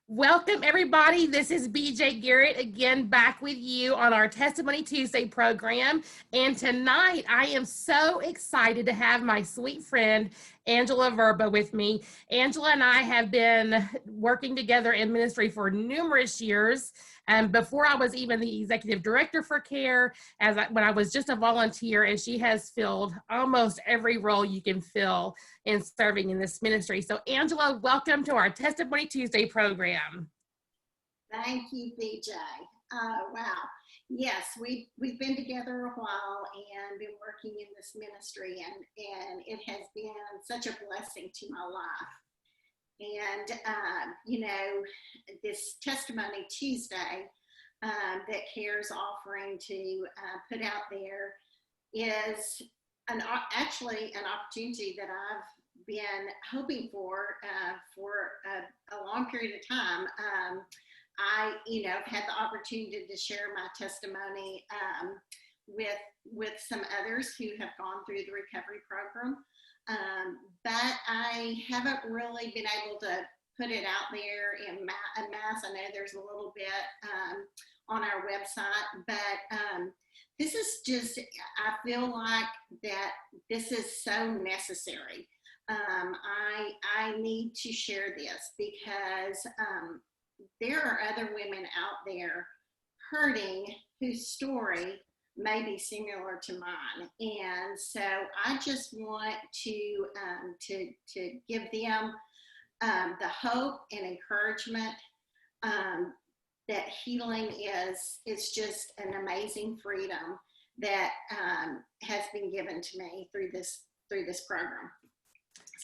Welcome, everybody. This is BJ Garrett again, back with you on our Testimony Tuesday program. And tonight, I am so excited to have my sweet friend, Angela Vrba, with me. Angela and I have been working together in ministry for numerous years. Before I was even the executive director for CARE, when I was just a volunteer, and she has filled almost every role you can fill in serving in this ministry. So Angela, welcome to our Testimony Tuesday program. Thank you, BJ. Wow. Yes, we've been together a while and been working in this ministry, and it has been such a blessing to my life. And, this Testimony Tuesday that CARE's offering to put out there is actually an opportunity that I've been hoping for a long period of time. I, had the opportunity to share my testimony with some others who have gone through the recovery program. But I haven't really been able to put it out there in mass. I know there's a little bit on our website, but this is just, I feel like that this is so necessary. I need to share this because there are other women out there hurting whose story may be similar to mine, and so I just want to give them the hope and encouragement that healing is just an amazing freedom that has been given to me through this program.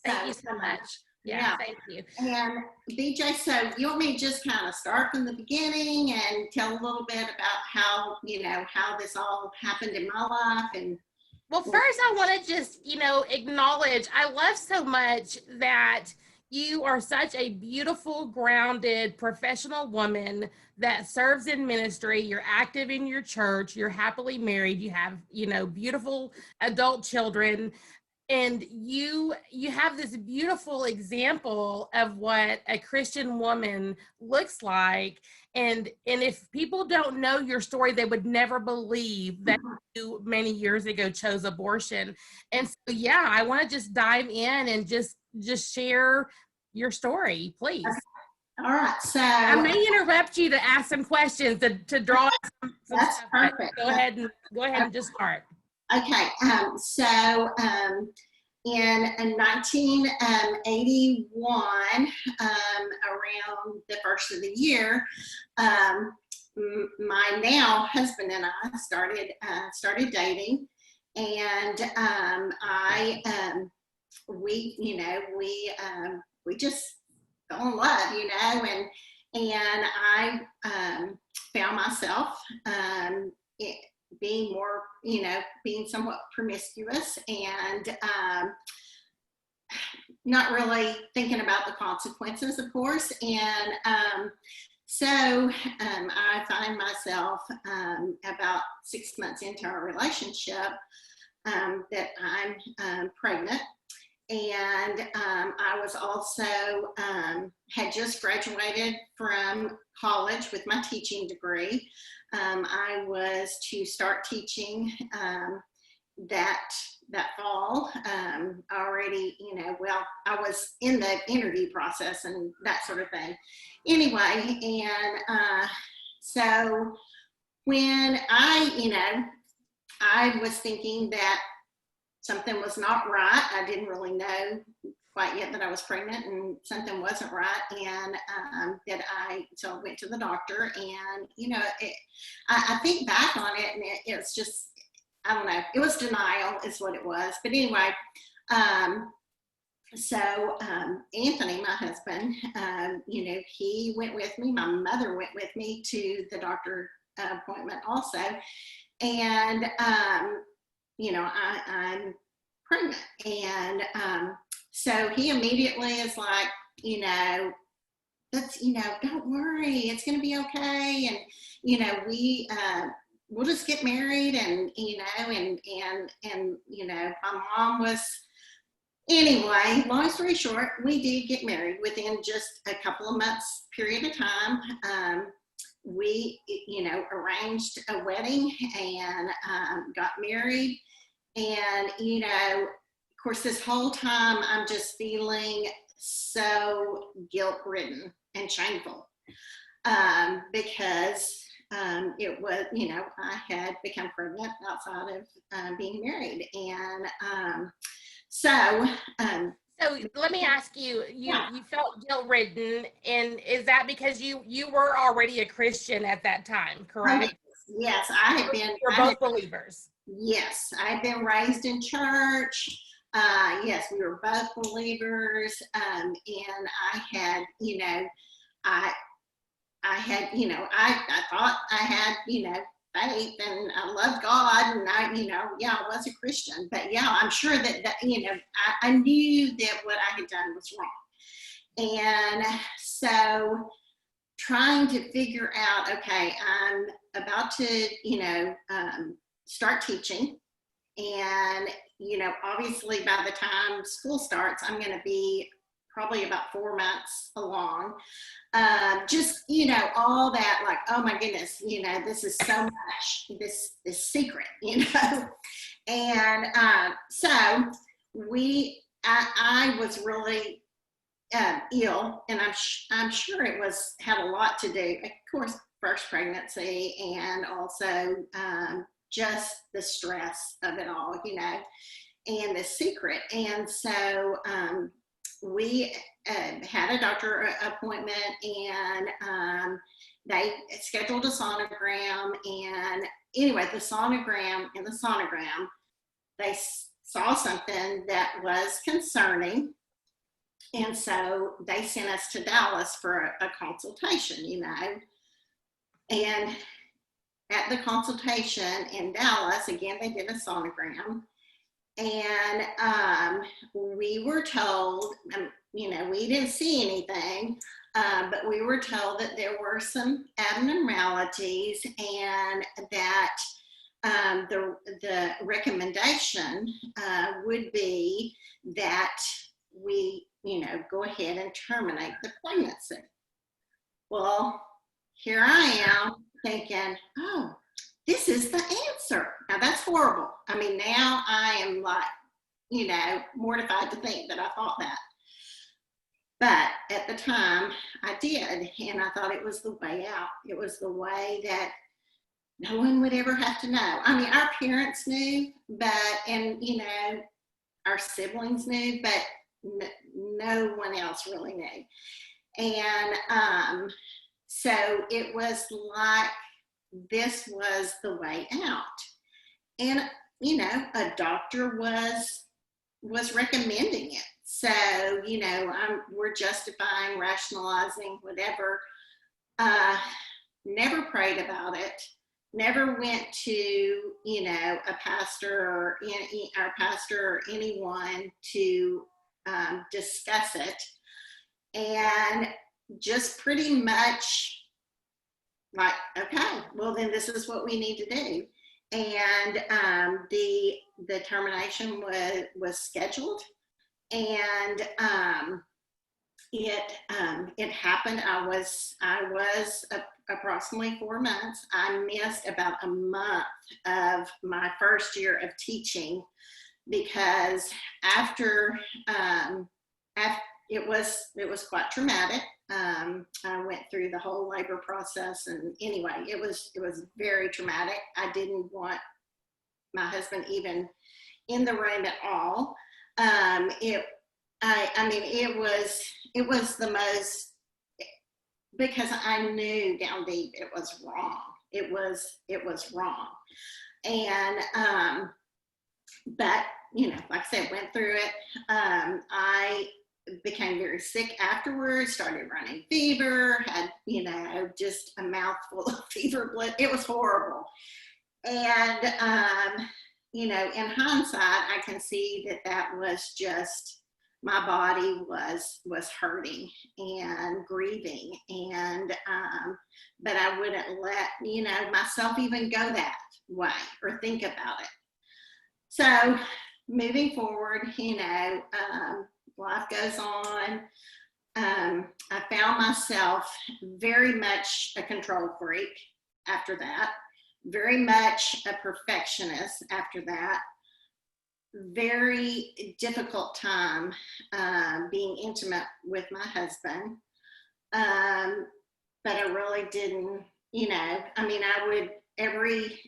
Thank you so much. Yeah, thank you. And BJ, so you want me to just kind of start from the beginning and tell a little bit about how this all happened in my life? And well, first I want to just, acknowledge, I love so much that you are such a beautiful, grounded, professional woman that serves in ministry. You're active in your church. You're happily married. You have, beautiful adult children. And you have this beautiful example of what a Christian woman looks like. And if people don't know your story, they would never believe that you many years ago chose abortion. And so, yeah, I want to just dive in and just share your story, please. All right. So I may interrupt you to ask some questions to draw some that's stuff. perfect. Go ahead and just start. Okay. In 1981, around the first of the year, my now husband and I started dating, and we just fell in love, and I found myself being somewhat promiscuous and not really thinking about the consequences, of course. And so I find myself about 6 months into our relationship that I'm pregnant. And I was also had just graduated from college with my teaching degree. I was to start teaching that fall. Already, I was in the interview process and that sort of thing. Anyway, and so when I was thinking that something was not right. I didn't really know quite yet that I was pregnant and something wasn't right. And so I went to the doctor, and, I think back on it, and it's just, I don't know, it was denial is what it was. But anyway, so Anthony, my husband, he went with me. My mother went with me to the doctor appointment also. And, I'm pregnant. And so he immediately is like, don't worry, it's going to be okay. And, we'll just get married. And, my mom was Anyway, long story short, we did get married within just a couple of months period of time. We, arranged a wedding and got married. And, of course, this whole time I'm just feeling so guilt ridden and shameful because it was, I had become pregnant outside of being married. And so, um, So let me ask you, yeah, you felt guilt ridden, and is that because you were already a Christian at that time, oh, yes, correct? yes, I had been, You're both believers. yes, I had been raised in church. Yes, we were both believers. And I had, I, I had, I thought I had, faith and I loved God and yeah, I was a Christian, but yeah, I'm sure that I knew that what I had done was wrong. And so trying to figure out, okay, I'm about to, start teaching. And, obviously by the time school starts, I'm going to be probably about 4 months along. Just, all that, like, oh my goodness, this is so much, this secret, And so I was really ill, and I'm sure it had a lot to do, of course, first pregnancy, and also just the stress of it all, and the secret. And so we had a doctor appointment, and they scheduled a sonogram. And anyway, the sonogram, they saw something that was concerning. And so they sent us to Dallas for a consultation, And at the consultation in Dallas, again, they did a sonogram. And we were told, we didn't see anything, but we were told that there were some abnormalities, and that the recommendation would be that we, go ahead and terminate the pregnancy. Well, here I am thinking, oh, this is the answer. Now that's horrible. I mean, now I am like, mortified to think that I thought that. But at the time I did, and I thought it was the way out. It was the way that no one would ever have to know. I mean, our parents knew, and our siblings knew, but no one else really knew. And so it was like, this was the way out. And a doctor was recommending it. So we're justifying, rationalizing, whatever. Never prayed about it, never went to a pastor or our pastor or anyone to discuss it, and just pretty much like, okay, well then this is what we need to do. And the termination was scheduled, and it happened. I was approximately 4 months. I missed about a month of my first year of teaching, because after it was quite traumatic. I went through the whole labor process, and anyway, it was very traumatic. I didn't want my husband even in the room at all. It was the most, because I knew down deep it was wrong. It was wrong. And but like I said, went through it. I became very sick afterwards, started running fever, had just a mouthful of fever blood. It was horrible. And in hindsight, I can see that was just, my body was hurting and grieving, and but I wouldn't let myself even go that way or think about it. So moving forward, life goes on. I found myself very much a control freak after that, very much a perfectionist after that. Very difficult time being intimate with my husband. But I really didn't, I would every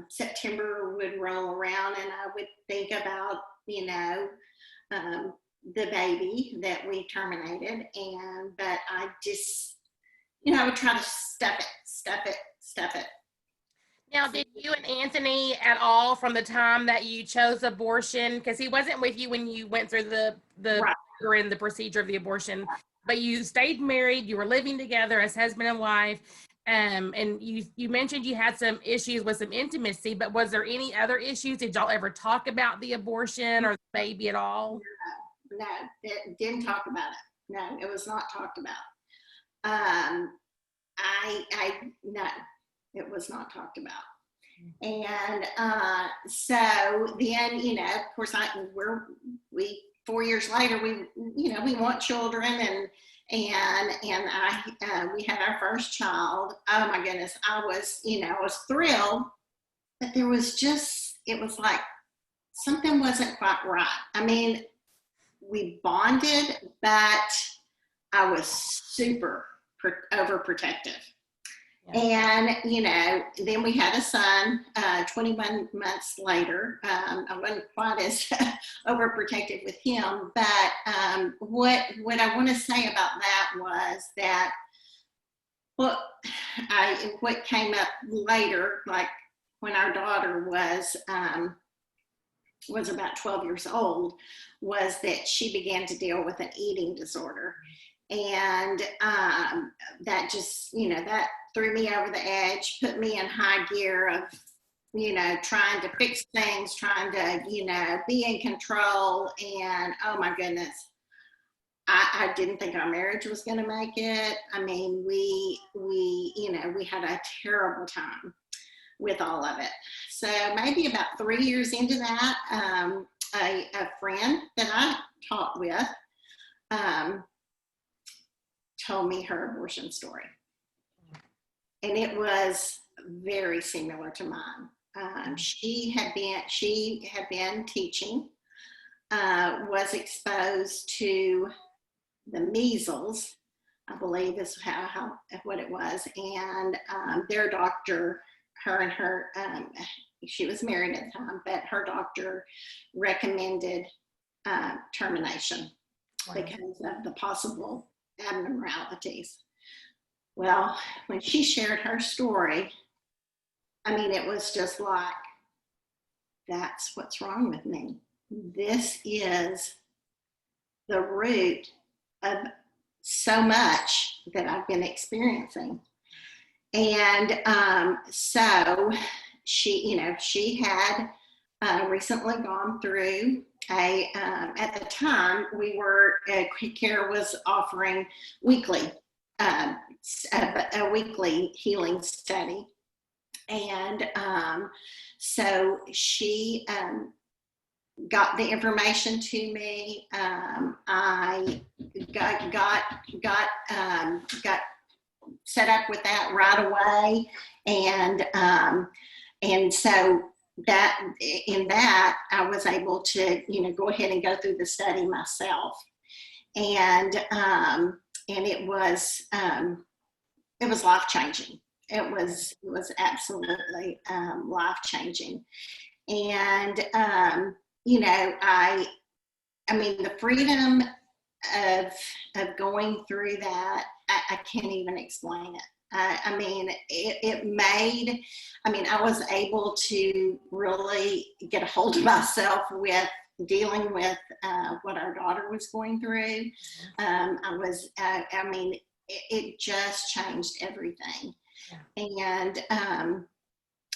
September would roll around and I would think about, the baby that we terminated. But I just, I would try to stuff it. Now, did you and Anthony at all from the time that you chose abortion, because he wasn't with you when you went through the Right. or in the procedure of the abortion, but you stayed married, you were living together as husband and wife, and you mentioned you had some issues with some intimacy, but was there any other issues? Did y'all ever talk about the abortion or the baby at all? No, it didn't talk about it. No, it was not talked about. No, it was not talked about. And so then, of course, we 4 years later, we want children, and we had our first child. Oh my goodness, I was thrilled, but it was like something wasn't quite right. I mean, we bonded, but I was super overprotective. And, then we had a son 21 months later. I wasn't quite as overprotective with him, but what I want to say about that was that what came up later, like when our daughter was about 12 years old, was that she began to deal with an eating disorder. And that just, that threw me over the edge, put me in high gear of, trying to fix things, trying to, be in control. And oh my goodness, I didn't think our marriage was going to make it. I mean, we had a terrible time with all of it. So maybe about 3 years into that, a friend that I taught with told me her abortion story. And it was very similar to mine. She had been teaching, was exposed to the measles, I believe is what it was. And their doctor, she was married at the time, but her doctor recommended termination because of the possible abnormalities. Well, when she shared her story, I mean, it was just like, that's what's wrong with me. This is the root of so much that I've been experiencing. And so she had recently gone through at the time Quick Care was offering weekly, a weekly healing study. And so she got the information to me. I got set up with that right away, and so that I was able to go ahead and go through the study myself, and it was life changing. It was absolutely life changing, and I mean, the freedom of going through that, I can't even explain it. I mean, I was able to really get a hold of myself with dealing with what our daughter was going through. It just changed everything. Yeah. And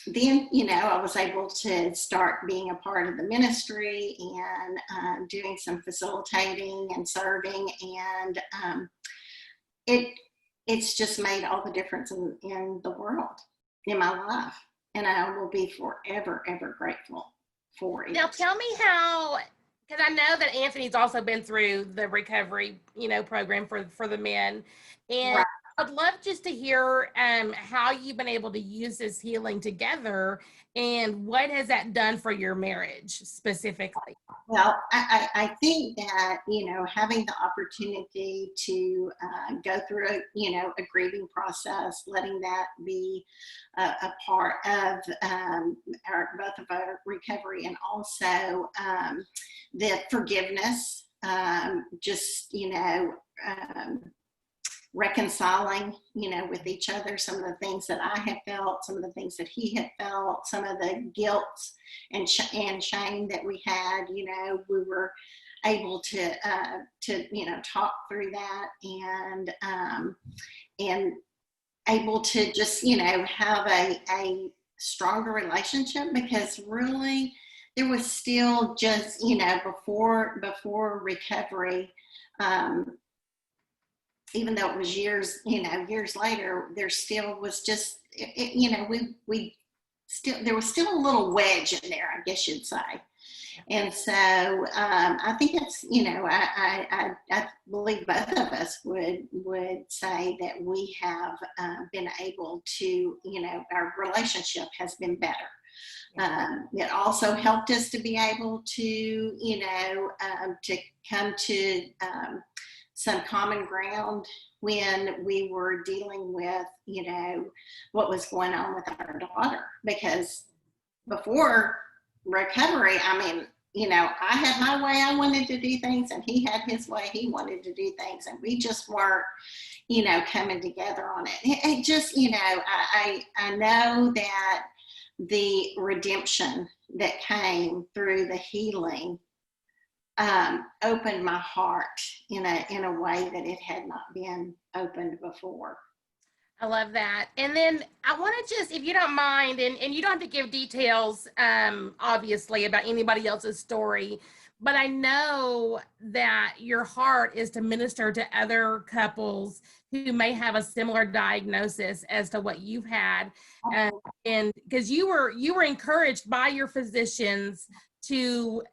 then, I was able to start being a part of the ministry and doing some facilitating and serving. And it's just made all the difference in the world, in my life. And I will be forever, ever grateful for it. Now tell me how, because I know that Anthony's also been through the recovery, program for the men, and Right. I'd love just to hear how you've been able to use this healing together, and what has that done for your marriage specifically? Well, I think that, having the opportunity to go through a grieving process, letting that be a part of both of our recovery, and also the forgiveness, just, um, reconciling, with each other, some of the things that I had felt, some of the things that he had felt, some of the guilt and shame that we had, we were able to talk through that, and able to just, have a stronger relationship, because really there was still just, before recovery, even though it was years later, there still was just, we still, there was still a little wedge in there, I guess you'd say. And so I think it's, I believe both of us would say that we have been able to, our relationship has been better. It also helped us to be able to, to come to some common ground when we were dealing with, what was going on with our daughter. Because before recovery, I mean, I had my way I wanted to do things, and he had his way he wanted to do things, and we just weren't, coming together on it. It just, I know that the redemption that came through the healing opened my heart in a way that it had not been opened before. I love that. And then I want to just, if you don't mind, and you don't have to give details, obviously, about anybody else's story, but I know that your heart is to minister to other couples who may have a similar diagnosis as to what you've had. And because you were encouraged by your physicians to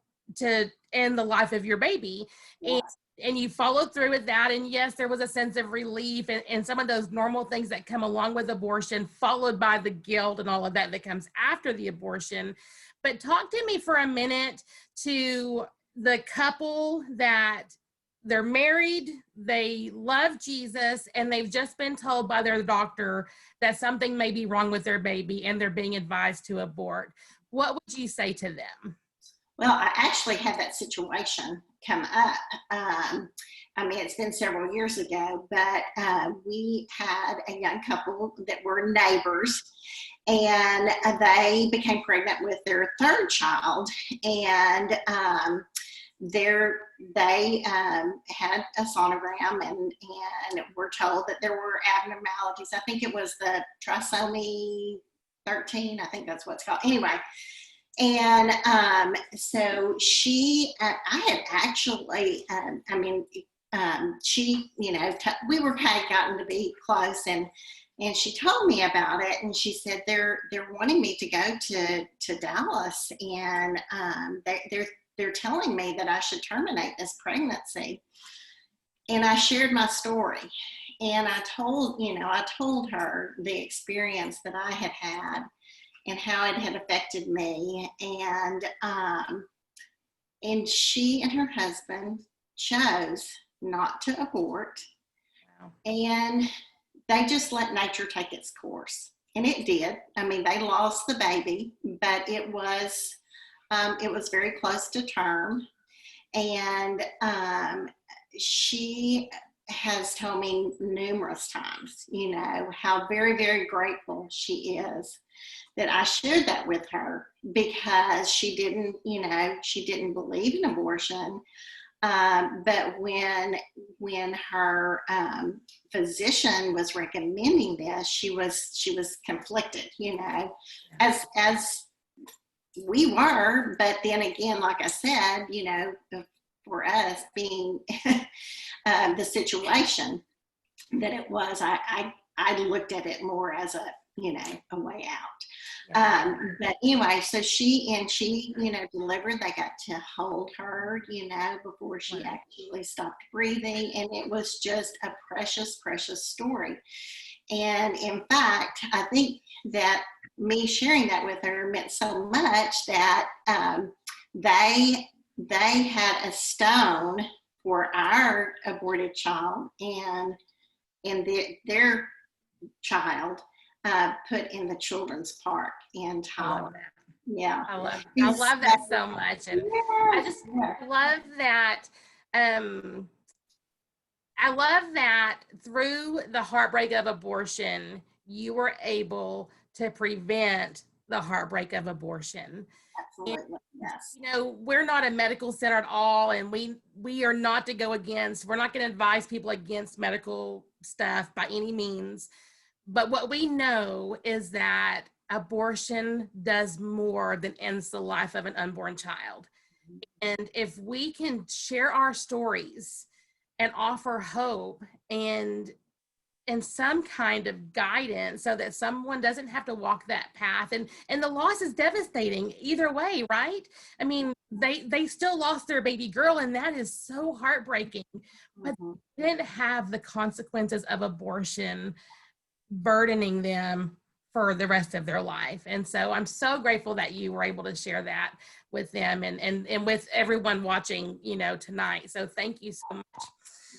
end the life of your baby. Yeah. And you followed through with that, and yes, there was a sense of relief, and some of those normal things that come along with abortion, followed by the guilt and all of that comes after the abortion. But talk to me for a minute to the couple that they're married, they love Jesus, and they've just been told by their doctor that something may be wrong with their baby, and they're being advised to abort. What would you say to them? Well, I actually had that situation come up. I mean, it's been several years ago, but we had a young couple that were neighbors, and they became pregnant with their third child, and they had a sonogram, and were told that there were abnormalities. I think it was the trisomy 13. I think that's what it's called. Anyway, and so I had actually, I mean, she, we were kind of gotten to be close, and she told me about it, and she said they're wanting me to go to Dallas, and they're telling me that I should terminate this pregnancy. And I shared my story, and I told her the experience that I had had, and how it had affected me. And she and her husband chose not to abort. Wow. And they just let nature take its course. And it did. I mean, they lost the baby, but it was very close to term. And she has told me numerous times, how very, very grateful she is that I shared that with her, because she didn't believe in abortion. But when her physician was recommending this, she was conflicted, as we were. But then again, like I said, for us being the situation that it was, I looked at it more as a way out. Yeah. But anyway, so she, delivered. They got to hold her, before Wow. she actually stopped breathing. And it was just a precious, precious story. And in fact, I think that me sharing that with her meant so much that they they had a stone for our aborted child, and their child put in the children's park in I love Tyler. that. Yeah. I It's, love that so much. And I yeah, just yeah. love that um I love that through the heartbreak of abortion, you were able to prevent the heartbreak of abortion. And, Absolutely. Yes. we're not a medical center at all, and we are not to go against, we're not going to advise people against medical stuff by any means. But what we know is that abortion does more than ends the life of an unborn child. And if we can share our stories and offer hope and some kind of guidance so that someone doesn't have to walk that path, and the loss is devastating either way, right? I mean, they still lost their baby girl, and that is so heartbreaking, but Mhm. they didn't have the consequences of abortion burdening them for the rest of their life. And so I'm so grateful that you were able to share that with them and with everyone watching, tonight. So thank you so much.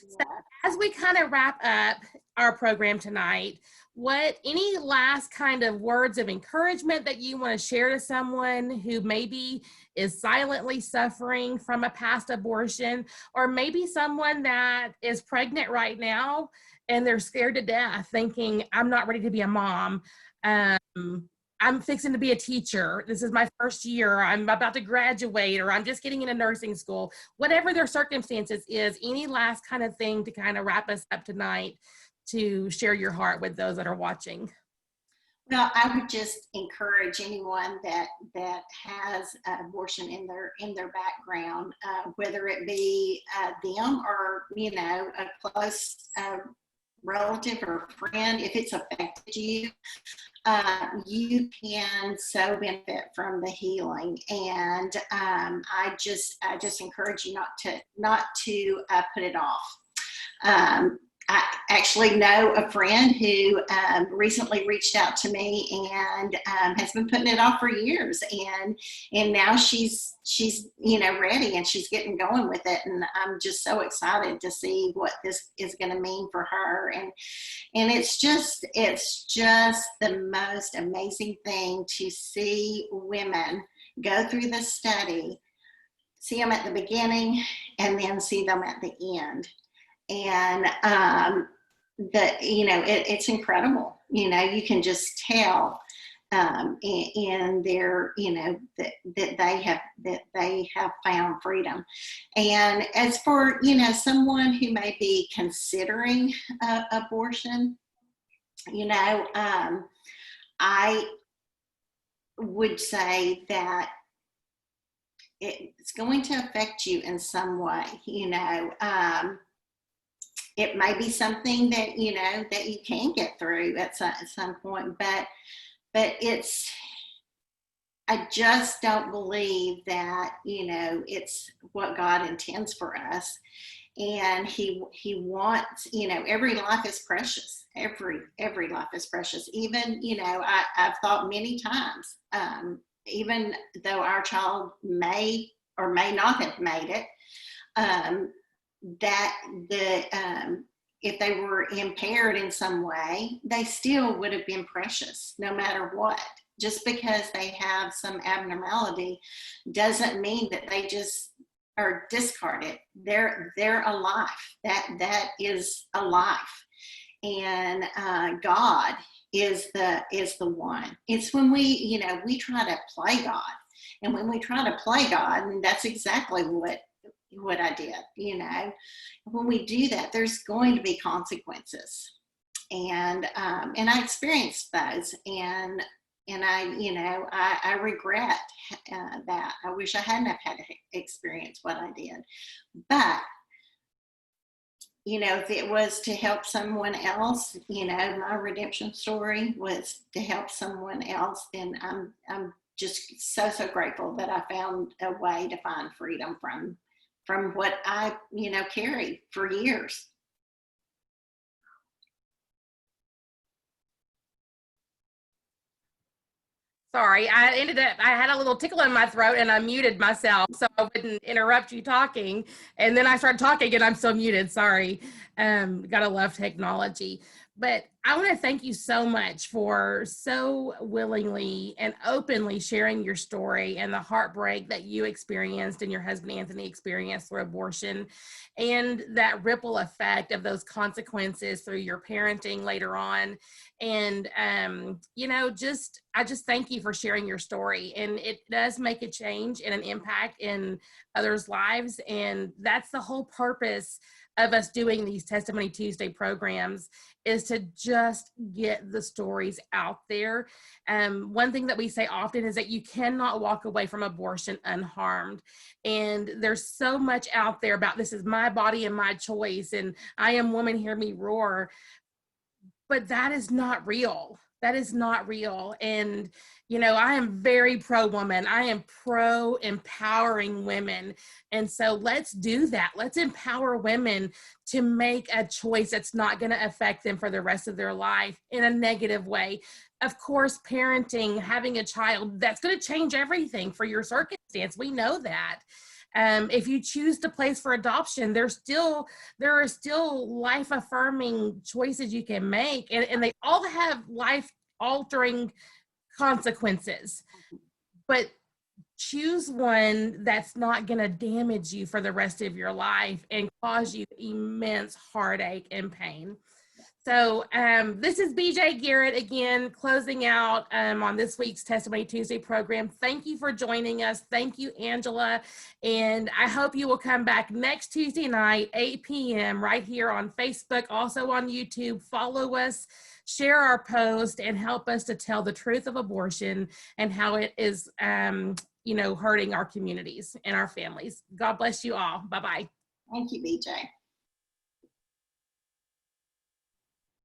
So Yeah. as we kind of wrap up our program tonight, what any last kind of words of encouragement that you want to share to someone who maybe is silently suffering from a past abortion, or maybe someone that is pregnant right now and they're scared to death thinking, I'm not ready to be a mom. I'm fixing to be a teacher. This is my first year. I'm about to graduate, or I'm just getting into nursing school. Whatever their circumstances is, any last kind of thing to kind of wrap us up tonight to share your heart with those that are watching? Well, I would just encourage anyone that has abortion in their background, whether it be them or a close relative or friend. If it's affected you, you can so benefit from the healing. And I just encourage you not to put it off. Um, I actually know a friend who recently reached out to me and has been putting it off for years, and now she's ready, and she's getting going with it, and I'm just so excited to see what this is going to mean for her, and it's just the most amazing thing to see women go through the study, see them at the beginning, and then see them at the end. And it's incredible. You can just tell in their that they have found freedom. And as for someone who may be considering abortion, I would say that it's going to affect you in some way. It may be something that you can get through at some point, but I just don't believe that it's what God intends for us. And he wants, every life is precious. Every life is precious. Even I've thought many times, even though our child may or may not have made it, um, that if they were impaired in some way, they still would have been precious no matter what. Just because they have some abnormality doesn't mean that they just are discarded. They're a life. That is a life, and God is the one. It's when we try to play God, and when we try to play God, and that's exactly what I did. When we do that, there's going to be consequences, and I experienced those, and I regret that. I wish I hadn't have had to experience what I did, but you know, if it was to help someone else, you know, my redemption story was to help someone else, then I'm just so grateful that I found a way to find freedom from what I, you know, carried for years. Sorry, I had a little tickle in my throat and I muted myself so I wouldn't interrupt you talking. And then I started talking and I'm still muted. Sorry. Gotta love technology. But I want to thank you so much for so willingly and openly sharing your story and the heartbreak that you experienced and your husband Anthony experienced through abortion and that ripple effect of those consequences through your parenting later on. And you know, I just thank you for sharing your story, and it does make a change and an impact in others' lives, and that's the whole purpose of us doing these Testimony Tuesday programs, is to just get the stories out there. One thing that we say often is that you cannot walk away from abortion unharmed, and there's so much out there about this is my body and my choice, and I am woman, hear me roar, but that is not real. That is not real. And, you know, I am very pro woman. I am pro empowering women. And so let's do that. Let's empower women to make a choice that's not going to affect them for the rest of their life in a negative way. Of course, parenting, having a child, that's going to change everything for your circumstance. We know that. If you choose to place for adoption, there are still life affirming choices you can make, and they all have life altering consequences. But choose one that's not going to damage you for the rest of your life and cause you immense heartache and pain. So this is BJ Garrett again, closing out on this week's Testimony Tuesday program. Thank you for joining us. Thank you, Angela. And I hope you will come back next Tuesday night, 8 p.m. right here on Facebook, also on YouTube. Follow us, share our post, and help us to tell the truth of abortion and how it is, you know, hurting our communities and our families. God bless you all. Bye-bye. Thank you, BJ.